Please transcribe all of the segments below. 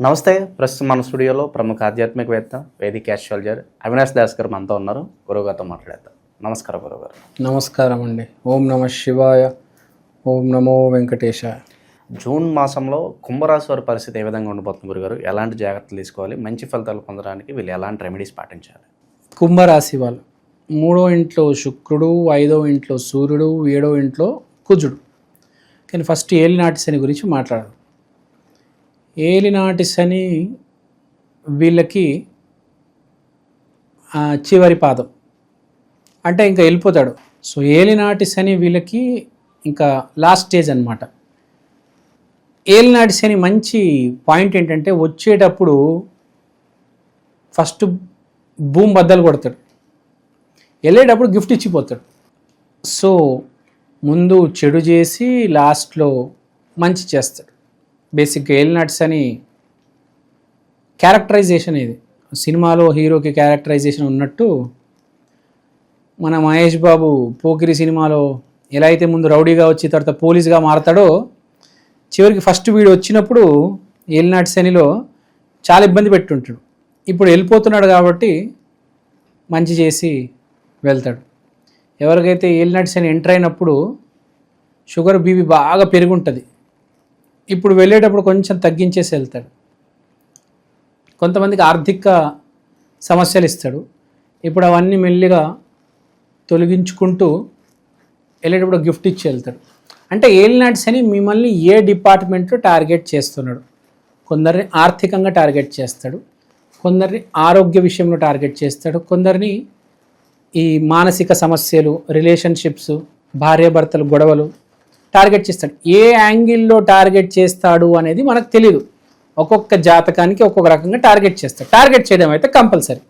నమస్తే. ప్రస్తుతం మన స్టూడియోలో ప్రముఖ ఆధ్యాత్మికవేత్త వేదిక ఆస్ట్రాలజర్ అవినాష్ దాస్ గారు మనతో ఉన్నారు. గురువుగారితో మాట్లాడేద్దాం. నమస్కారం గురువుగారు. నమస్కారం అండి. ఓం నమ శివాయ, ఓం నమో వెంకటేశాయ. జూన్ మాసంలో కుంభరాశి వారి పరిస్థితి ఏ విధంగా ఉండబోతుంది గురుగారు? ఎలాంటి జాగ్రత్తలు తీసుకోవాలి? మంచి ఫలితాలు పొందడానికి వీళ్ళు ఎలాంటి రెమెడీస్ పాటించాలి? కుంభరాశి వాళ్ళు 3వ ఇంట్లో శుక్రుడు, 5వ ఇంట్లో సూర్యుడు, 7వ ఇంట్లో కుజుడు. కానీ ఫస్ట్ ఏలినాటి శని గురించి మాట్లాడదాం. ఏలినాటి శని వీళ్ళకి చివరి పాదం, అంటే ఇంకా వెళ్ళిపోతాడు. సో ఏలినాటి శని వీళ్ళకి ఇంకా లాస్ట్ స్టేజ్ అన్నమాట. ఏలినాటి శని మంచి పాయింట్ ఏంటంటే వచ్చేటప్పుడు ఫస్ట్ భూమి బద్దలు కొడతాడు, వెళ్ళేటప్పుడు గిఫ్ట్ ఇచ్చిపోతాడు. సో ముందు చెడు చేసి లాస్ట్లో మంచి చేస్తాడు. బేసిక్గా ఏలినాటి శని క్యారెక్టరైజేషన్ ఇది. సినిమాలో హీరోకి క్యారెక్టరైజేషన్ ఉన్నట్టు మన మహేష్ బాబు పోకిరి సినిమాలో ఎలా అయితే ముందు రౌడీగా వచ్చి తర్వాత పోలీస్గా మారతాడో, చివరికి ఫస్ట్ వీడు వచ్చినప్పుడు ఏలినాటి శనిలో చాలా ఇబ్బంది పెట్టుంటాడు. ఇప్పుడు వెళ్ళిపోతున్నాడు కాబట్టి మంచి చేసి వెళ్తాడు. ఎవరికైతే ఏలినాటి శని ఎంటర్ అయినప్పుడు షుగర్ బీపీ బాగా పెరుగుంటుంది, ఇప్పుడు వెళ్ళేటప్పుడు కొంచెం తగ్గించేసి వెళ్తాడు. కొంతమందికి ఆర్థిక సమస్యలు ఇస్తాడు, ఇప్పుడు అవన్నీ మెల్లిగా తొలగించుకుంటూ వెళ్ళేటప్పుడు గిఫ్ట్ ఇచ్చి వెళ్తాడు. అంటే ఏలినాటి శని మిమ్మల్ని ఏ డిపార్ట్మెంట్లో టార్గెట్ చేస్తున్నాడు? కొందరిని ఆర్థికంగా టార్గెట్ చేస్తాడు, కొందరిని ఆరోగ్య విషయంలో టార్గెట్ చేస్తాడు, కొందరిని ఈ మానసిక సమస్యలు, రిలేషన్షిప్స్, భార్యాభర్తలు గొడవలు టార్గెట్ చేస్తాడు. ఏ యాంగిల్లో టార్గెట్ చేస్తాడు అనేది మనకు తెలియదు. ఒక్కొక్క జాతకానికి ఒక్కొక్క రకంగా టార్గెట్ చేస్తాడు. టార్గెట్ చేయడం అయితే కంపల్సరీ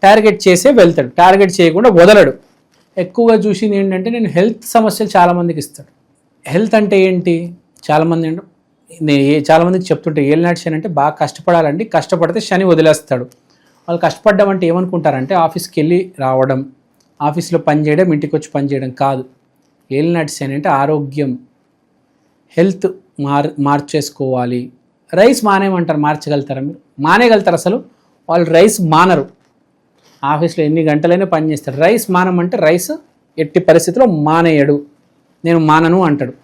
టార్గెట్ చేసే వెళ్తాడు, టార్గెట్ చేయకుండా వదలడు. ఎక్కువగా చూసింది ఏంటంటే నేను హెల్త్ సమస్యలు చాలామందికి ఇస్తాడు. హెల్త్ అంటే ఏంటి? చాలామందికి చెప్తుంటే ఏలినాటి శని అంటే బాగా కష్టపడాలండి, కష్టపడితే శని వదిలేస్తాడు. వాళ్ళు కష్టపడ్డం అంటే ఏమనుకుంటారంటే ఆఫీస్కి వెళ్ళి రావడం, ఆఫీస్లో పనిచేయడం, ఇంటికి వచ్చి పనిచేయడం కాదు. ఏలినాటి శని అంటే ఆరోగ్యం, హెల్త్ మార్చేసుకోవాలి. రైస్ మానేయమంటారు, మార్చగలుగుతారా మీరు? మానేయగలుగుతారు? అసలు వాళ్ళు రైస్ మానరు. ఆఫీస్లో ఎన్ని గంటలైనా పని చేస్తారు. రైస్ మానమంటే రైస్ ఎట్టి పరిస్థితిలో మానేయడు. నేను మానను అంటాడు.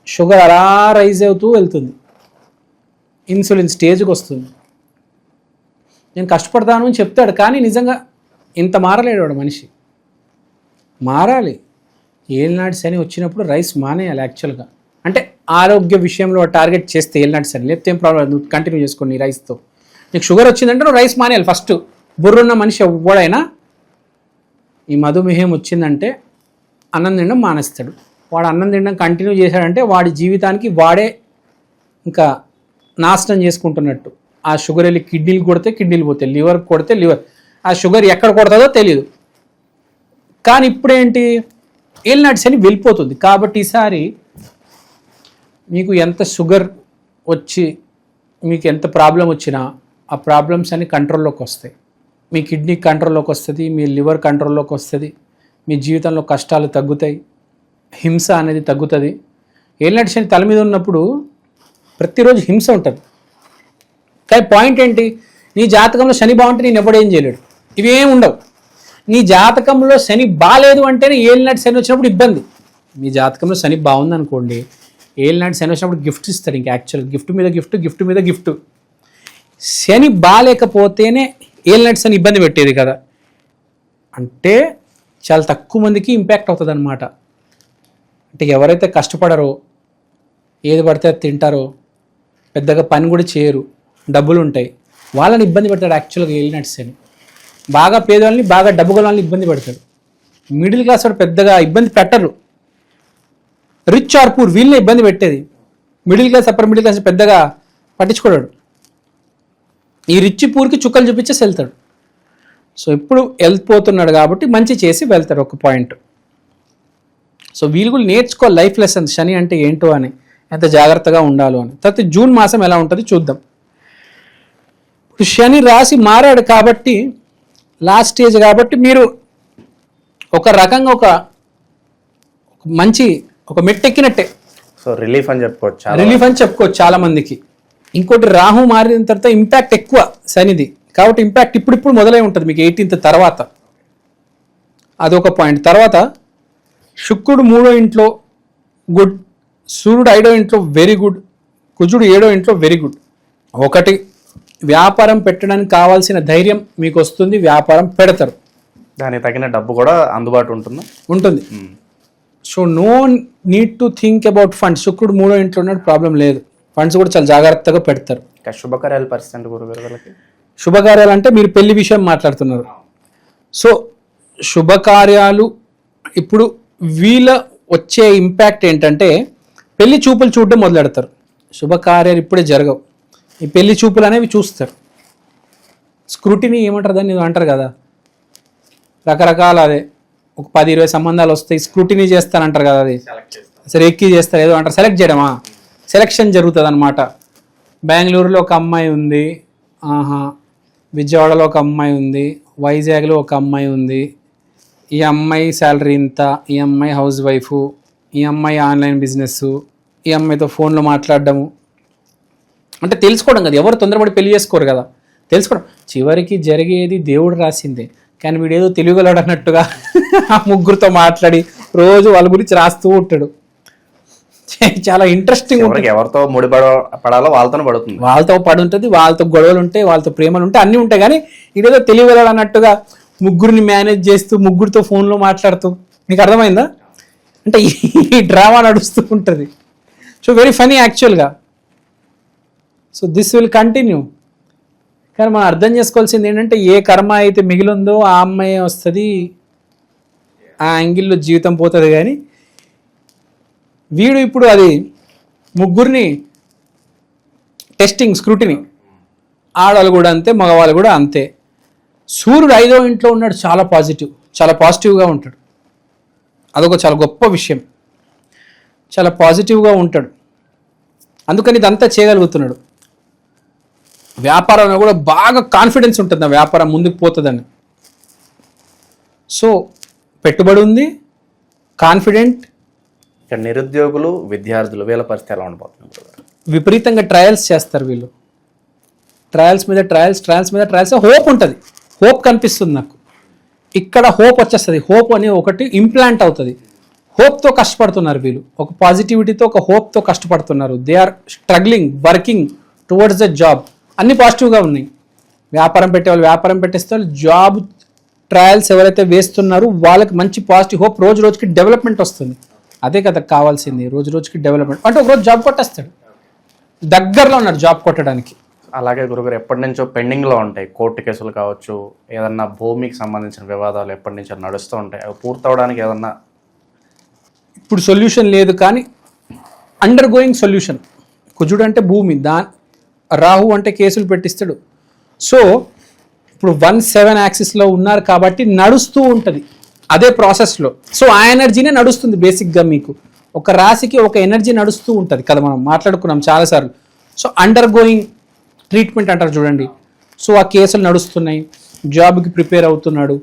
షుగర్ అలా రైజ్ అవుతూ వెళ్తుంది, ఇన్సులిన్ స్టేజ్కి వస్తుంది. నేను కష్టపడతాను అని చెప్తాడు, కానీ నిజంగా ఇంత మారలేడు వాడు. మనిషి మారాలి. ఏలినాటి శని వచ్చినప్పుడు రైస్ మానేయాలి యాక్చువల్గా. అంటే ఆరోగ్య విషయంలో టార్గెట్ చేస్తే ఏలినాటి శని, లేకపోతే ఏం ప్రాబ్లం, నువ్వు కంటిన్యూ చేసుకోండి రైస్తో. నీకు షుగర్ వచ్చిందంటే నువ్వు రైస్ మానేయాలి ఫస్ట్. బుర్రున్న మనిషి ఎవడైనా ఈ మధుమేహం వచ్చిందంటే అన్నం తినడం మానేస్తాడు. వాడు అన్నం తినడం కంటిన్యూ చేశాడంటే వాడి జీవితానికి వాడే ఇంకా నాశనం చేసుకుంటున్నట్టు. ఆ షుగర్ వెళ్ళి కిడ్నీలు కొడితే కిడ్నీలు పోతాయి, లివర్ కొడితే లివర్. ఆ షుగర్ ఎక్కడ కొడుతుందో తెలియదు. కానీ ఇప్పుడేంటి, ఏలినాటి శని వెళ్ళిపోతుంది. కాబట్టి ఈసారి మీకు ఎంత షుగర్ వచ్చి మీకు ఎంత ప్రాబ్లం వచ్చినా ఆ ప్రాబ్లమ్స్ అన్ని కంట్రోల్లోకి వస్తాయి. మీ కిడ్నీ కంట్రోల్లోకి వస్తుంది, మీ లివర్ కంట్రోల్లోకి వస్తుంది, మీ జీవితంలో కష్టాలు తగ్గుతాయి, హింస అనేది తగ్గుతుంది. ఏలినాటి శని తల మీద ఉన్నప్పుడు ప్రతిరోజు హింస ఉంటుంది. కానీ పాయింట్ ఏంటి, నీ జాతకంలో శని బాగుంటే నేను ఎప్పుడేం చేయలేడు. ఇవేం ఉండవు. నీ జాతకంలో శని బాగాలేదు అంటేనే ఏలినాటి శని వచ్చినప్పుడు ఇబ్బంది. మీ జాతకంలో శని బాగుంది అనుకోండి, ఏలినాటి శని వచ్చినప్పుడు గిఫ్ట్ ఇస్తాడు. ఇంకా యాక్చువల్ గిఫ్ట్ మీద గిఫ్ట్, గిఫ్ట్ మీద గిఫ్ట్. శని బాగాలేకపోతేనే ఏలినాటి శని ఇబ్బంది పెట్టేది కదా. అంటే చాలా తక్కువ మందికి ఇంపాక్ట్ అవుతుంది అనమాట. అంటే ఎవరైతే కష్టపడరో, ఏది పడితే అది తింటారో, పెద్దగా పని కూడా చేయరు, డబ్బులు ఉంటాయి, వాళ్ళని ఇబ్బంది పెడతాడు యాక్చువల్గా ఏలినాటి శని. బాగా పేదవాళ్ళని, బాగా డబ్బు గల వాళ్ళని ఇబ్బంది పెడతాడు. మిడిల్ క్లాస్ వాడు పెద్దగా ఇబ్బంది పెట్టరు. రిచ్ ఆర్ పూర్ వీళ్ళని ఇబ్బంది పెట్టేది. Middle class, upper middle class పెద్దగా పట్టించుకోడాడు. ఈ రిచ్ పూర్కి చుక్కలు చూపించేసి వెళ్తాడు. సో ఇప్పుడు వెళ్ళిపోతున్నాడు కాబట్టి మంచి చేసి వెళ్తాడు. ఒక పాయింట్. సో వీళ్ళు కూడా నేర్చుకోవాలి లైఫ్ లెసన్స్, శని అంటే ఏంటో అని, ఎంత జాగ్రత్తగా ఉండాలో అని. తర్వాత జూన్ మాసం ఎలా ఉంటుంది చూద్దాం. ఇప్పుడు శని రాశి మారాడు కాబట్టి లాస్ట్ స్టేజ్ కాబట్టి మీరు ఒక రకంగా ఒక మంచి ఒక మెట్టెక్కినట్టే. సో రిలీఫ్ అని చెప్పుకోవచ్చు, రిలీఫ్ అని చెప్పుకోవచ్చు చాలా మందికి. ఇంకోటి రాహు మారిన తర్వాత ఇంపాక్ట్ ఎక్కువ శనిది, కాబట్టి ఇంపాక్ట్ ఇప్పుడిప్పుడు మొదలై ఉంటుంది మీకు 18th తర్వాత. అదొక పాయింట్. తర్వాత శుక్రుడు 3వ ఇంట్లో గుడ్, సూర్యుడు 5వ ఇంట్లో వెరీ గుడ్, కుజుడు 7వ ఇంట్లో వెరీ గుడ్. ఒకటి, వ్యాపారం పెట్టడానికి కావాల్సిన ధైర్యం మీకు వస్తుంది, వ్యాపారం పెడతారు, దానికి తగిన డబ్బు కూడా అందుబాటు ఉంటుంది. So no need to think about funds. శుక్రుడు 3వ ఇంట్లో ఉన్నాడు, ప్రాబ్లం లేదు. ఫండ్స్ కూడా చాలా జాగ్రత్తగా పెడతారు. శుభకార్యాల పరిస్థితి గురుగారు వాళ్ళకి. శుభకార్యాలు అంటే మీరు పెళ్లి విషయం మాట్లాడుతున్నారు. సో శుభకార్యాలు ఇప్పుడు వీళ్ళ వచ్చే ఇంపాక్ట్ ఏంటంటే పెళ్లి చూపులు చూడడం మొదలెడతారు. శుభకార్యాలు ఇప్పుడే జరగవు, ఈ పెళ్లి చూపులు అనేవి చూస్తారు. స్క్రూటినీ ఏమంటారు దాన్ని, అంటారు కదా, రకరకాల అదే ఒక 10-20 సంబంధాలు వస్తాయి, స్క్రూటినీ చేస్తారంటారు కదా, అది సరే ఎక్కి చేస్తారు ఏదో అంటారు, సెలెక్ట్ చేయడమా, సెలెక్షన్ జరుగుతుంది అనమాట. బెంగళూరులో ఒక అమ్మాయి ఉంది, విజయవాడలో ఒక అమ్మాయి ఉంది, వైజాగ్లో ఒక అమ్మాయి ఉంది, ఈ అమ్మాయి శాలరీ ఇంత, ఈ అమ్మాయి హౌస్ వైఫ్, ఈ అమ్మాయి ఆన్లైన్ బిజినెస్, ఈ అమ్మాయితో ఫోన్లో మాట్లాడడము, అంటే తెలుసుకోవడం కదా. ఎవరు తొందరపడి పెళ్లి చేసుకోరు కదా, తెలుసుకోవడం. చివరికి జరిగేది దేవుడు రాసిందే, కానీ వీడేదో తెలియగలడు అన్నట్టుగా ఆ ముగ్గురితో మాట్లాడి రోజు వాళ్ళ గురించి రాస్తూ ఉంటాడు. చాలా ఇంట్రెస్టింగ్ ఉంటుంది. ఎవరితో ముడి పడాలో వాళ్ళతో పడుతుంది, వాళ్ళతో పడుంటుంది, వాళ్ళతో గొడవలు ఉంటాయి, వాళ్ళతో ప్రేమలు ఉంటాయి, అన్నీ ఉంటాయి. కానీ ఇదేదో తెలియగలడు అన్నట్టుగా ముగ్గురిని మేనేజ్ చేస్తూ ముగ్గురితో ఫోన్లో మాట్లాడుతూ, మీకు అర్థమైందా? అంటే ఈ డ్రామా నడుస్తూ ఉంటుంది. సో వెరీ ఫనీ యాక్చువల్గా. So this will continue. కానీ మనం అర్థం చేసుకోవాల్సింది ఏంటంటే ఏ కర్మ అయితే మిగిలిందో ఆ అమ్మాయి వస్తుంది, ఆ యాంగిల్లో జీవితం పోతుంది. కానీ వీడు ఇప్పుడు అది ముగ్గురిని టెస్టింగ్, స్క్రూటినీ. ఆడవాళ్ళు కూడా అంతే, మగవాళ్ళు కూడా అంతే. సూర్యుడు 5వ ఇంట్లో ఉన్నాడు, చాలా పాజిటివ్గా ఉంటాడు. అదొక చాలా గొప్ప విషయం, చాలా పాజిటివ్గా ఉంటాడు. అందుకని ఇదంతా చేయగలుగుతున్నాడు. వ్యాపారంలో కూడా బాగా కాన్ఫిడెన్స్ ఉంటుంది, ఆ వ్యాపారం ముందుకు పోతుందని. సో పెట్టుబడి ఉంది, కాన్ఫిడెంట్. నిరుద్యోగులు, విద్యార్థులు వీళ్ళ పరిస్థితి ఎలా ఉండబోతుంది? విపరీతంగా ట్రయల్స్ చేస్తారు వీళ్ళు, ట్రయల్స్ మీద ట్రయల్స్. హోప్ ఉంటుంది, హోప్ కనిపిస్తుంది నాకు. ఇక్కడ హోప్ వచ్చేస్తుంది, హోప్ అనే ఒకటి ఇంప్లాంట్ అవుతుంది. హోప్తో కష్టపడుతున్నారు వీళ్ళు, ఒక పాజిటివిటీతో, ఒక హోప్తో కష్టపడుతున్నారు. They are struggling, working towards the job. అన్ని పాజిటివ్గా ఉన్నాయి. వ్యాపారం పెట్టేవాళ్ళు వ్యాపారం పెట్టేస్తే వాళ్ళు, జాబ్ ట్రయల్స్ ఎవరైతే వేస్తున్నారో వాళ్ళకి మంచి పాజిటివ్ హోప్. రోజు రోజుకి డెవలప్మెంట్ వస్తుంది. అదే కదా కావాల్సింది, రోజు రోజుకి డెవలప్మెంట్. అంటే ఒకరోజు జాబ్ కొట్టేస్తాడు, దగ్గరలో ఉన్నాడు జాబ్ కొట్టడానికి. అలాగే గురుగారు ఎప్పటి నుంచో పెండింగ్లో ఉంటాయి కోర్టు కేసులు కావచ్చు, ఏదన్నా భూమికి సంబంధించిన వివాదాలు ఎప్పటి నుంచో నడుస్తూ ఉంటాయి, అవి పూర్తవడానికి ఏదన్నా ఇప్పుడు సొల్యూషన్ లేదు, కానీ అండర్ గోయింగ్ సొల్యూషన్. కుజుడు అంటే భూమి, రాహు అంటే కేసులు పెట్టిస్తాడు. సో ఇప్పుడు 1-7 యాక్సిస్లో ఉన్నారు కాబట్టి నడుస్తూ ఉంటుంది అదే ప్రాసెస్లో. సో ఆ ఎనర్జీనే నడుస్తుంది బేసిక్గా. మీకు ఒక రాశికి ఒక ఎనర్జీ నడుస్తూ ఉంటుంది కదా, మనం మాట్లాడుకున్నాం చాలాసార్లు. సో అండర్ గోయింగ్ ట్రీట్మెంట్ అంటారు చూడండి. సో ఆ కేసులు నడుస్తున్నాయి, జాబ్కి ప్రిపేర్ అవుతున్నాడు.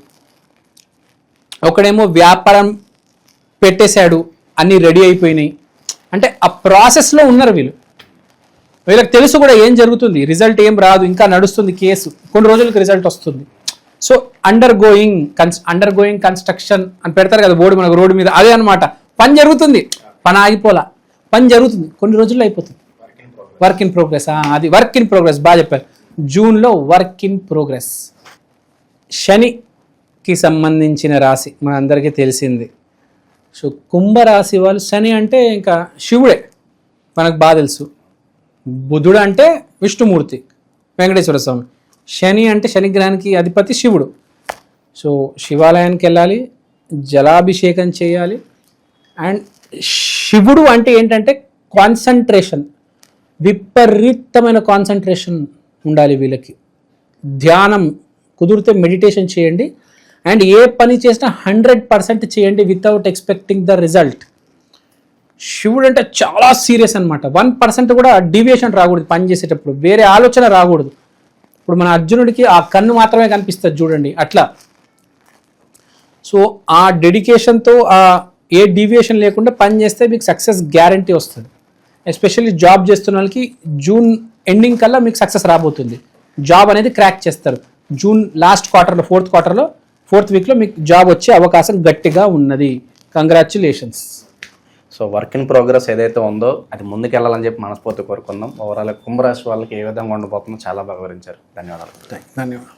ఒకడేమో వ్యాపారం పెట్టేశాడు, అన్నీ రెడీ అయిపోయినాయి. అంటే ఆ ప్రాసెస్లో ఉన్నారు వీళ్ళు. వీళ్ళకి తెలుసు కూడా ఏం జరుగుతుంది, రిజల్ట్ ఏం రాదు, ఇంకా నడుస్తుంది కేసు, కొన్ని రోజులకి రిజల్ట్ వస్తుంది. సో అండర్ గోయింగ్ కన్స్ట్రక్షన్ అని పెడతారు కదా బోర్డు మనకు రోడ్డు మీద, అదే అనమాట. పని జరుగుతుంది, పని ఆగిపోలా, పని జరుగుతుంది, కొన్ని రోజుల్లో అయిపోతుంది. వర్క్ ఇన్ ప్రోగ్రెస్, అది వర్క్ ఇన్ ప్రోగ్రెస్, బాగా చెప్పారు. జూన్లో వర్క్ ఇన్ ప్రోగ్రెస్. శనికి సంబంధించిన రాశి మన అందరికీ తెలిసింది. సో కుంభరాశి వాళ్ళు, శని అంటే ఇంకా శివుడే మనకు బాగా తెలుసు. బుధుడు అంటే విష్ణుమూర్తి, వెంకటేశ్వర స్వామి. శని అంటే శనిగ్రహానికి అధిపతి శివుడు. సో శివాలయానికి వెళ్ళాలి, జలాభిషేకం చేయాలి. అండ్ శివుడు అంటే ఏంటంటే కాన్సన్ట్రేషన్, విపరీతమైన కాన్సన్ట్రేషన్ ఉండాలి వీళ్ళకి. ధ్యానం కుదిరితే మెడిటేషన్ చేయండి. అండ్ ఏ పని చేసినా 100% చేయండి వితౌట్ ఎక్స్పెక్టింగ్ ద రిజల్ట్. శివుడు అంటే చాలా సీరియస్ అనమాట. 1% కూడా డీవియేషన్ రాకూడదు పని చేసేటప్పుడు, వేరే ఆలోచన రాకూడదు. ఇప్పుడు మన అర్జునుడికి ఆ కన్ను మాత్రమే కనిపిస్తుంది చూడండి, అట్లా. సో ఆ డెడికేషన్తో ఏ డీవియేషన్ లేకుండా పని చేస్తే మీకు సక్సెస్ గ్యారంటీ వస్తుంది. ఎస్పెషల్లీ జాబ్ చేస్తున్న వాళ్ళకి జూన్ ఎండింగ్ కల్లా మీకు సక్సెస్ రాబోతుంది. జాబ్ అనేది క్రాక్ చేస్తారు. జూన్ లాస్ట్ క్వార్టర్లో, ఫోర్త్ వీక్లో మీకు జాబ్ వచ్చే అవకాశం గట్టిగా ఉన్నది. Congratulations. So work in progress ఏదైతే ఉందో అది ముందుకెళ్ళాలని చెప్పి మనస్ఫూర్తి కోరుకుందాం. ఓవరాల్ కుంభరాశి వాళ్ళకి ఏ విధంగా ఉండబోతుందో చాలా బాగా వివరించారు. ధన్యవాదాలు. ధన్యవాదాలు.